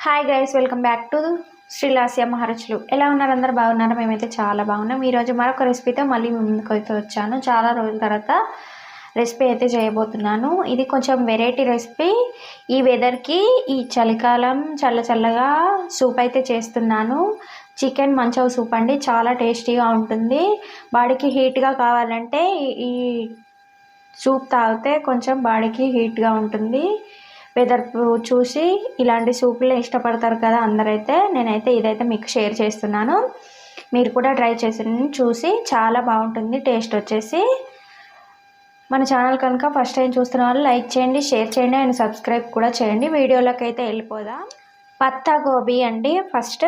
Hi guys, welcome back to Srilasya Maharuchulu. ఎలా ఉన్నారు? అందరు బాగున్నారు? మేమైతే చాలా బాగున్నాం. ఈరోజు మరొక రెసిపీతో మళ్ళీ మీ ముందుకు అయితే వచ్చాను. చాలా రోజుల తర్వాత రెసిపీ అయితే చేయబోతున్నాను. ఇది కొంచెం వెరైటీ రెసిపీ. ఈ వెదర్కి ఈ చలికాలం చల్లగా సూప్ అయితే చేస్తున్నాను. చికెన్ మంచవ సూప్ అండి. చాలా టేస్టీగా ఉంటుంది. బాడీకి హీట్గా కావాలంటే ఈ సూప్ తాగితే కొంచెం బాడీకి హీట్గా ఉంటుంది. వెదర్ చూసి ఇలాంటి సూపులు ఇష్టపడతారు కదా అందరైతే. నేనైతే ఇదైతే మీకు షేర్ చేస్తున్నాను. మీరు కూడా ట్రై చేసి చూసి చాలా బాగుంటుంది టేస్ట్ వచ్చేసి. మన ఛానల్ కనుక ఫస్ట్ టైం చూస్తున్న వాళ్ళు లైక్ చేయండి, షేర్ చేయండి అండ్ సబ్స్క్రైబ్ కూడా చేయండి. వీడియోలోకి అయితే వెళ్ళిపోదాం. పత్తా గోబీ అండి. ఫస్ట్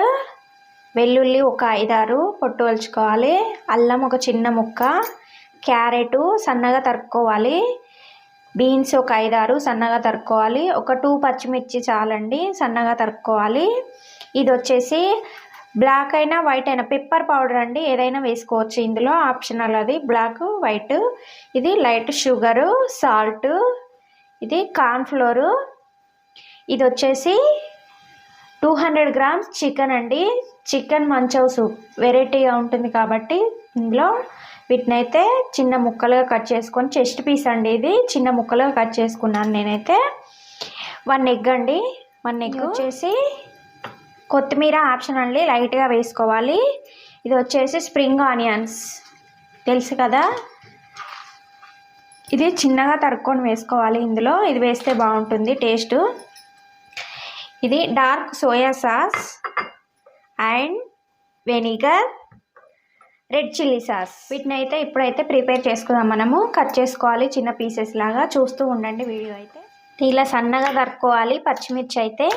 వెల్లుల్లి ఒక 5-6 పొట్టు వలుచుకోవాలి. అల్లం ఒక చిన్న ముక్క, క్యారెట్ సన్నగా తరుక్కోవాలి. బీన్స్ ఒక 5-6 సన్నగా తరుక్కోవాలి. ఒక 2 పచ్చిమిర్చి చాలండి, సన్నగా తరుక్కోవాలి. ఇది వచ్చేసి బ్లాక్ అయినా వైట్ అయినా పెప్పర్ పౌడర్ అండి, ఏదైనా వేసుకోవచ్చు ఇందులో, ఆప్షనల్ అది. Black white. ఇది లైట్ షుగరు, సాల్ట్, ఇది కార్న్ఫ్లోరు. ఇది వచ్చేసి 200 గ్రామ్స్ చికెన్ అండి. చికెన్ మంచవ సూప్ వెరైటీగా ఉంటుంది కాబట్టి ఇందులో వీటిని అయితే చిన్న ముక్కలుగా కట్ చేసుకొని, చెస్ట్ పీస్ అండి ఇది, చిన్న ముక్కలుగా కట్ చేసుకున్నాను నేనైతే. 1 ఎగ్ అండి. 1 ఎగ్ వచ్చేసి కొత్తిమీర ఆప్షన్ అండి, లైట్గా వేసుకోవాలి. ఇది వచ్చేసి స్ప్రింగ్ ఆనియన్స్ తెలుసు కదా, ఇది చిన్నగా తరుక్కొని వేసుకోవాలి ఇందులో. ఇది వేస్తే బాగుంటుంది టేస్ట్. ఇది dark soya sauce and vinegar, red chilli sauce. వీటిని అయితే ఇప్పుడైతే ప్రిపేర్ చేసుకుందాం. మనము కట్ చేసుకోవాలి చిన్న పీసెస్ లాగా. చూస్తూ ఉండండి వీడియో అయితే. ఇలా సన్నగా తరుక్కోవాలి. పచ్చిమిర్చి అయితే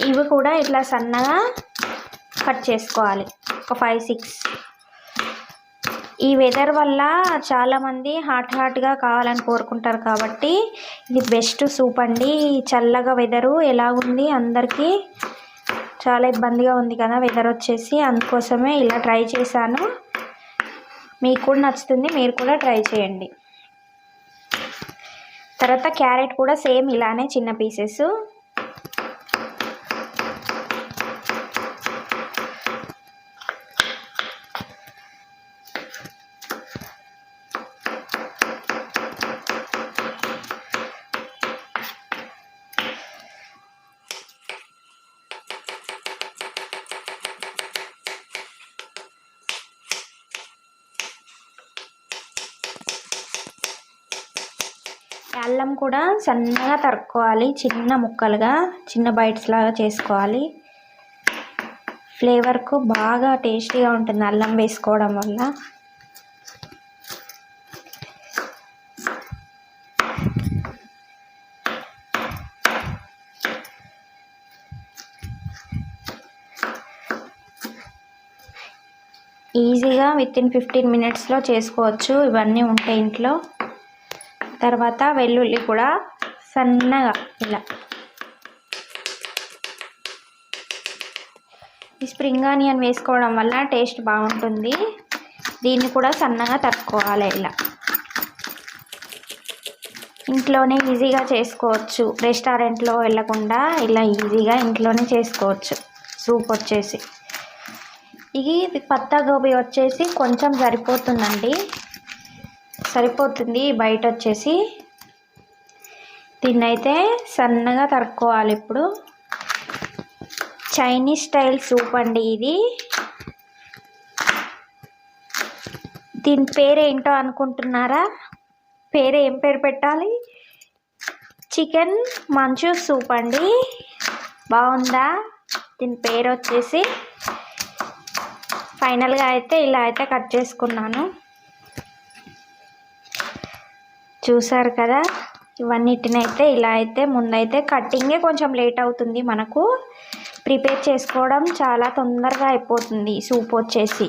ఇవి కూడా ఇట్లా సన్నగా కట్ చేసుకోవాలి. ఒక 5-6. ఈ వెదర్ వల్ల చాలామంది హాట్గా కావాలని కోరుకుంటారు కాబట్టి ఇది బెస్ట్ సూప్ అండి. చల్లగా వెదరు ఎలాగుంది, అందరికీ చాలా ఇబ్బందిగా ఉంది కదా వెదర్ వచ్చేసి. అందుకోసమే ఇలా ట్రై చేశాను. మీకు కూడా నచ్చుతుంది, మీరు కూడా ట్రై చేయండి. తర్వాత క్యారెట్ కూడా సేమ్ ఇలానే చిన్న పీసెస్. అల్లం కూడా సన్నగా తరుక్కోవాలి, చిన్న ముక్కలుగా, చిన్న బైట్స్ లాగా చేసుకోవాలి. ఫ్లేవర్కు బాగా టేస్టీగా ఉంటుంది అల్లం వేసుకోవడం వల్ల. ఈజీగా వితిన్ 15 మినిట్స్లో చేసుకోవచ్చు, ఇవన్నీ ఉంటాయి ఇంట్లో. తర్వాత వెల్లుల్లి కూడా సన్నగా ఇలా. ఈ స్ప్రింగ్ ఆనియన్ వేసుకోవడం వల్ల టేస్ట్ బాగుంటుంది. దీన్ని కూడా సన్నగా తరుక్కోవాలి ఇలా. ఇంట్లోనే ఈజీగా చేసుకోవచ్చు, రెస్టారెంట్లో వెళ్ళకుండా ఇలా ఈజీగా ఇంట్లోనే చేసుకోవచ్చు సూప్ వచ్చేసి. ఇది పత్తా గోబీ వచ్చేసి కొంచెం సరిపోతుంది బయట వచ్చేసి. దీన్నైతే సన్నగా తరుక్కోవాలి. ఇప్పుడు చైనీస్ స్టైల్ సూప్ అండి ఇది. దీని పేరు ఏంటో అనుకుంటున్నారా? ఏం పేరు పెట్టాలి? చికెన్ మంచూ సూప్ అండి. బాగుందా? దీని పేరు వచ్చేసి. ఫైనల్గా అయితే ఇలా అయితే కట్ చేసుకున్నాను. చూసారు కదా, ఇవన్నిటినైతే ఇలా అయితే. ముందైతే కట్టింగే కొంచెం లేట్ అవుతుంది మనకు, ప్రిపేర్ చేసుకోవడం చాలా తొందరగా అయిపోతుంది. సూప్ వచ్చేసి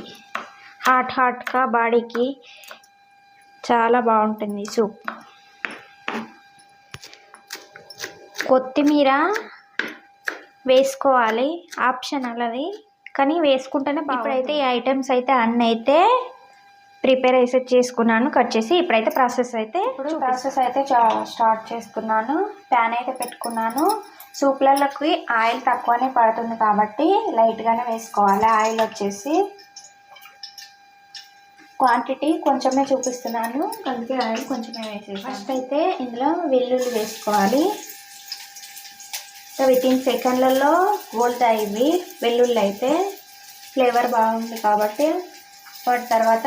హాట్గా బాడీకి చాలా బాగుంటుంది సూప్. కొత్తిమీర వేసుకోవాలి, ఆప్షనల్ అది, కానీ వేసుకుంటేనే బాగుంటుంది. ఇప్పుడైతే ఈ ఐటమ్స్ అయితే అన్నీ అయితే ప్రిపేర్ అయితే చేసుకున్నాను కట్ చేసి. ఇప్పుడైతే ప్రాసెస్ అయితే స్టార్ట్ చేస్తున్నాను. ప్యాన్ అయితే పెట్టుకున్నాను. సూప్లలోకి ఆయిల్ తక్కువనే పడుతుంది కాబట్టి లైట్గానే వేసుకోవాలి. ఆయిల్ వచ్చేసి క్వాంటిటీ కొంచెమే చూపిస్తున్నాను, అందుకే ఆయిల్ కొంచెమే వేసేసి. ఫస్ట్ అయితే ఇందులో వెల్లుల్లి వేసుకోవాలి. వితిన్ సెకండ్లలో గోల్తాయి ఇవి వెల్లుల్లి అయితే, ఫ్లేవర్ బాగుంది కాబట్టి. వాటి తర్వాత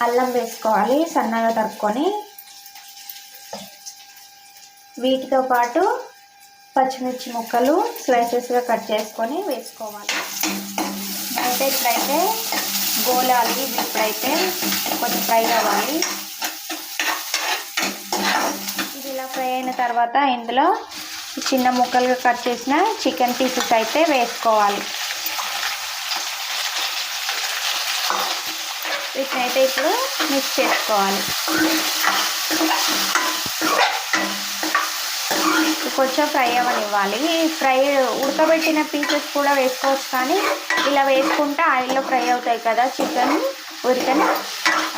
అల్లం వేసుకోవాలి సన్నగా తరుక్కొని. వీటితో పాటు పచ్చిమిర్చి ముక్కలు స్లైసెస్గా కట్ చేసుకొని వేసుకోవాలి. అయితే ఇప్పుడైతే గోలాలి. ఇప్పుడైతే కొంచెం ఫ్రై అవ్వాలి. ఇది ఇలా ఫ్రై అయిన తర్వాత ఇందులో చిన్న ముక్కలుగా కట్ చేసిన చికెన్ పీసెస్ అయితే వేసుకోవాలి. వీటిని అయితే ఇప్పుడు మిక్స్ చేసుకోవాలి. కొంచెం ఫ్రై అవ్వనివ్వాలి. ఫ్రై ఉడకబెట్టిన పీసెస్ కూడా వేసుకోవచ్చు, కానీ ఇలా వేసుకుంటే ఆయిల్లో ఫ్రై అవుతాయి కదా చికెన్ ఉడికని,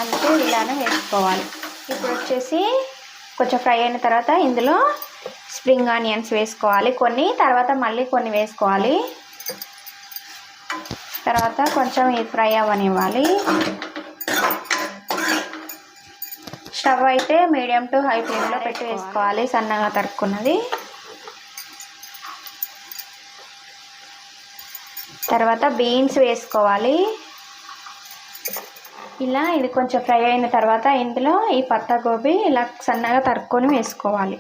అందుకే ఇలానే వేసుకోవాలి. ఇప్పుడు వచ్చేసి కొంచెం ఫ్రై అయిన తర్వాత ఇందులో స్ప్రింగ్ ఆనియన్స్ వేసుకోవాలి కొన్ని, తర్వాత మళ్ళీ కొన్ని వేసుకోవాలి. తర్వాత కొంచెం ఇది ఫ్రై అవ్వనివ్వాలి. స్టవ్ అయితే మీడియం టు హై ఫ్లేమ్లో పెట్టి వేసుకోవాలి సన్నగా తరుక్కున్నది. తర్వాత బీన్స్ వేసుకోవాలి. ఇలా ఇది కొంచెం ఫ్రై అయిన తర్వాత ఇందులో ఈ పత్తా గోబీ ఇలా సన్నగా తరుక్కొని వేసుకోవాలి.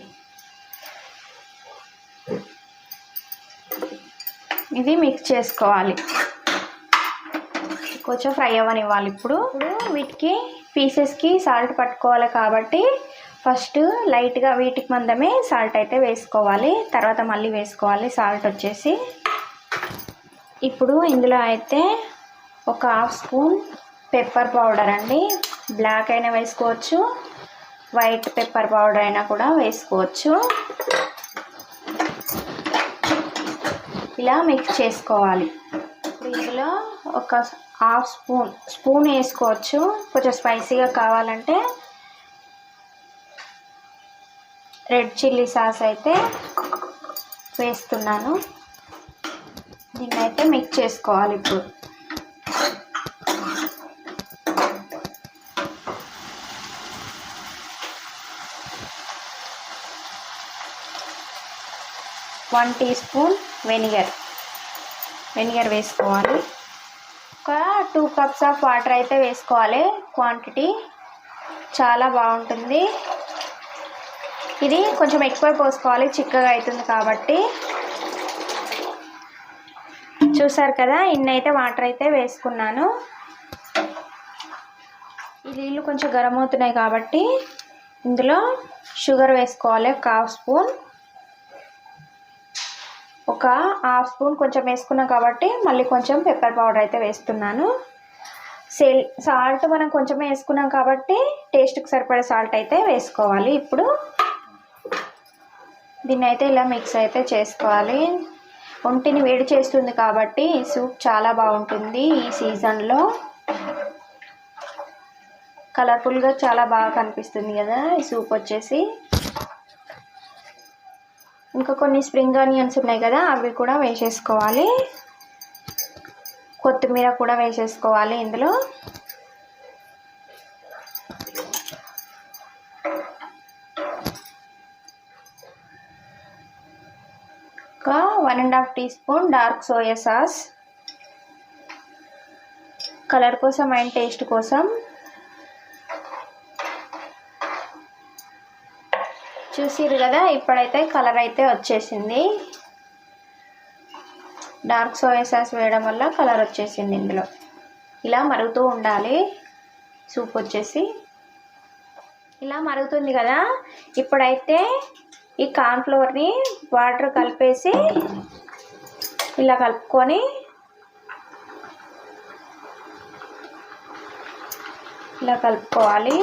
ఇది మిక్స్ చేసుకోవాలి, కొంచెం ఫ్రై అవ్వనివ్వాలి. ఇప్పుడు వీటికి పీసెస్కి సాల్ట్ పట్టుకోవాలి కాబట్టి ఫస్ట్ లైట్గా వీటికి మందమే సాల్ట్ అయితే వేసుకోవాలి, తర్వాత మళ్ళీ వేసుకోవాలి సాల్ట్ వచ్చేసి. ఇప్పుడు ఇందులో అయితే ఒక హాఫ్ స్పూన్ పెప్పర్ పౌడర్ అండి, బ్లాక్ అయినా వేసుకోవచ్చు, వైట్ పెప్పర్ పౌడర్ అయినా కూడా వేసుకోవచ్చు. ఇలా మిక్స్ చేసుకోవాలి. ఇందులో ఒక హాఫ్ స్పూన్ వేసుకోవచ్చు, కొంచెం స్పైసీగా కావాలంటే. రెడ్ చిల్లీ సాస్ అయితే వేస్తున్నాను. దీన్ని అయితే మిక్స్ చేసుకోవాలి. ఇప్పుడు వన్ టీ స్పూన్ వెనిగర్ వేసుకోవాలి. ఒక 2 కప్స్ ఆఫ్ వాటర్ అయితే వేసుకోవాలి. క్వాంటిటీ చాలా బాగుంటుంది. ఇది కొంచెం ఎక్కువ పోసుకోవాలి, చిక్కగా అవుతుంది కాబట్టి. చూసారు కదా, ఇన్ని అయితే వాటర్ అయితే వేసుకున్నాను. ఈ నీళ్ళు కొంచెం గరం అవుతున్నాయి కాబట్టి ఇందులో షుగర్ వేసుకోవాలి. ఒక హాఫ్ స్పూన్ కొంచెం వేసుకున్నాం కాబట్టి మళ్ళీ కొంచెం పెప్పర్ పౌడర్ అయితే వేస్తున్నాను. సాల్ట్ మనం కొంచెమే వేసుకున్నాం కాబట్టి టేస్ట్కి సరిపడే సాల్ట్ అయితే వేసుకోవాలి. ఇప్పుడు దీన్ని అయితే ఇలా మిక్స్ అయితే చేసుకోవాలి. ఒంటిని వేడి చేస్తుంది కాబట్టి ఈ సూప్ చాలా బాగుంటుంది. ఈ సీజన్లో కలర్ఫుల్గా చాలా బాగా కనిపిస్తుంది కదా ఈ సూప్ వచ్చేసి. ఇంకా కొన్ని స్ప్రింగ్ ఆనియన్స్ ఉన్నాయి కదా, అవి కూడా వేసేసుకోవాలి. కొత్తిమీర కూడా వేసేసుకోవాలి ఇందులో. ఒక 1.5 teaspoon dark soya sauce, colour కోసం అండ్ టేస్ట్ కోసం. చూసిరు కదా, ఇప్పుడైతే కలర్ అయితే వచ్చేసింది. డార్క్ సోయా సాస్ వేయడం వల్ల కలర్ వచ్చేసింది ఇందులో. ఇలా మరుగుతూ ఉండాలి సూప్ వచ్చేసి. ఇలా మరుగుతుంది కదా, ఇప్పుడైతే ఈ కార్న్ఫ్లోర్ని వాటర్ కలిపేసి ఇలా కలుపుకొని ఇలా కలుపుకోవాలి.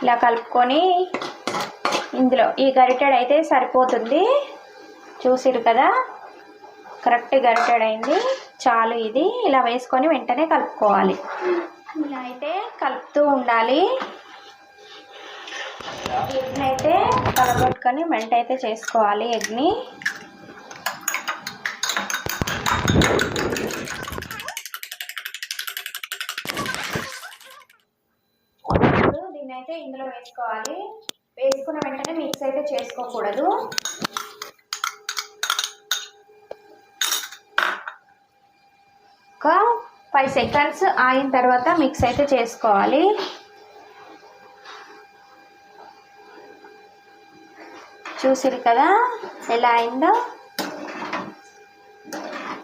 ఇలా కలుపుకొని ఇందులో ఈ గరిటెడ్ అయితే సరిపోతుంది. చూసిరు కదా, కరెక్ట్ గరిటెడ్ అయింది. చాలు. ఇది ఇలా వేసుకొని వెంటనే కలుపుకోవాలి. ఇలా అయితే కలుపుతూ ఉండాలి. ఎగ్ని అయితే కలగొట్టుకొని మెంట్ అయితే చేసుకోవాలి. ఎగ్ని దీన్ని అయితే ఇందులో వేసుకోవాలి. వేసుకున్న వెంటనే మిక్స్ అయితే చేసుకోకూడదు. ఒక 5 సెకండ్స్ ఆగిన తర్వాత మిక్స్ అయితే చేసుకోవాలి. చూసిరు కదా ఎలా అయిందో.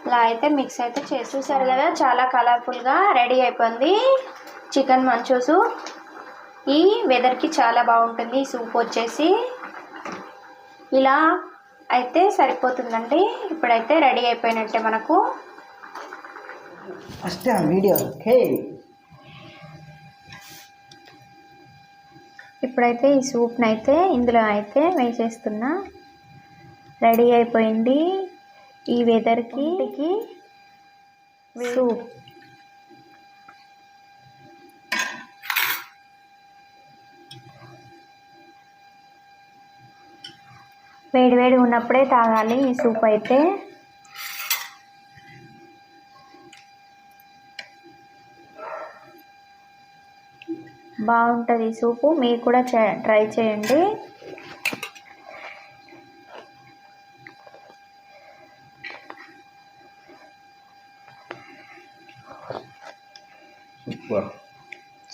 ఇలా అయితే మిక్స్ అయితే చూసారు కదా, చాలా కలర్ఫుల్గా రెడీ అయిపోయింది చికెన్ మంచూసు. ఈ వెదర్కి చాలా బాగుంటుంది ఈ సూప్ వచ్చేసి. ఇలా అయితే సరిపోతుందండి. ఇప్పుడైతే రెడీ అయిపోయినట్టే మనకు. ఇప్పుడైతే ఈ సూప్ని అయితే ఇందులో అయితే వేసేస్తున్నా. రెడీ అయిపోయింది ఈ వెదర్కి సూప్. వేడి ఉన్నప్పుడే తాగాలి ఈ సూప్ అయితే. బాగుంటుంది ఈ సూపు. మీరు కూడా ట్రై చేయండి.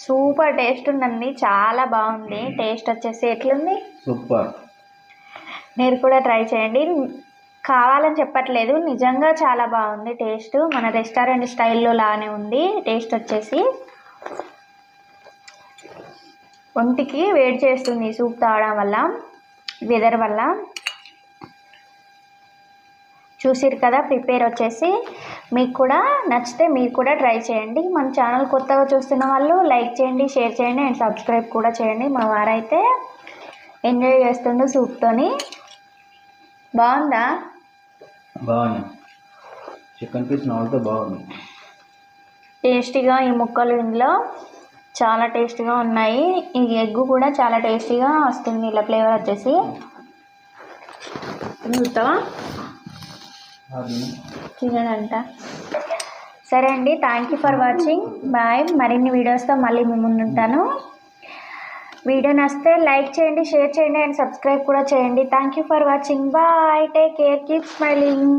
సూపర్ టేస్ట్ ఉందండి. చాలా బాగుంది. టేస్ట్ వచ్చేసి ఎట్లుంది? సూపర్. మీరు కూడా ట్రై చేయండి. కావాలని చెప్పట్లేదు, నిజంగా చాలా బాగుంది టేస్ట్. మన రెస్టారెంట్ స్టైల్లో లానే ఉంది టేస్ట్ వచ్చేసి. ఒంటికి వేడి చేస్తుంది సూప్ తాగడం వల్ల, వెదర్ వల్ల. చూసిరు కదా ప్రిపేర్ వచ్చేసి. మీకు కూడా నచ్చితే మీరు కూడా ట్రై చేయండి. మన ఛానల్ కొత్తగా చూస్తున్న వాళ్ళు లైక్ చేయండి, షేర్ చేయండి అండ్ సబ్స్క్రైబ్ కూడా చేయండి. మా వారైతే ఎంజాయ్ చేస్తుండు సూప్తోని. బాగుందా? బాగుంది. చికెన్ పీస్ నాలుగుతో బాగుంది. టేస్టీగా ఈ ముక్కలు ఇందులో చాలా టేస్టీగా ఉన్నాయి. ఈ ఎగ్ కూడా చాలా టేస్టీగా వస్తుంది ఇలా ఫ్లేవర్ వచ్చేసి. చూస్తావా తినడంట. సరే అండి, thank you for watching. Bye. మరిన్ని వీడియోస్తో మళ్ళీ మీ ముందు ఉంటాను. వీడియో నచ్చితే లైక్ చేయండి, షేర్ చేయండి అండ్ సబ్స్క్రైబ్ కూడా చేయండి. Thank you for watching. Bye. Take care. Keep smiling.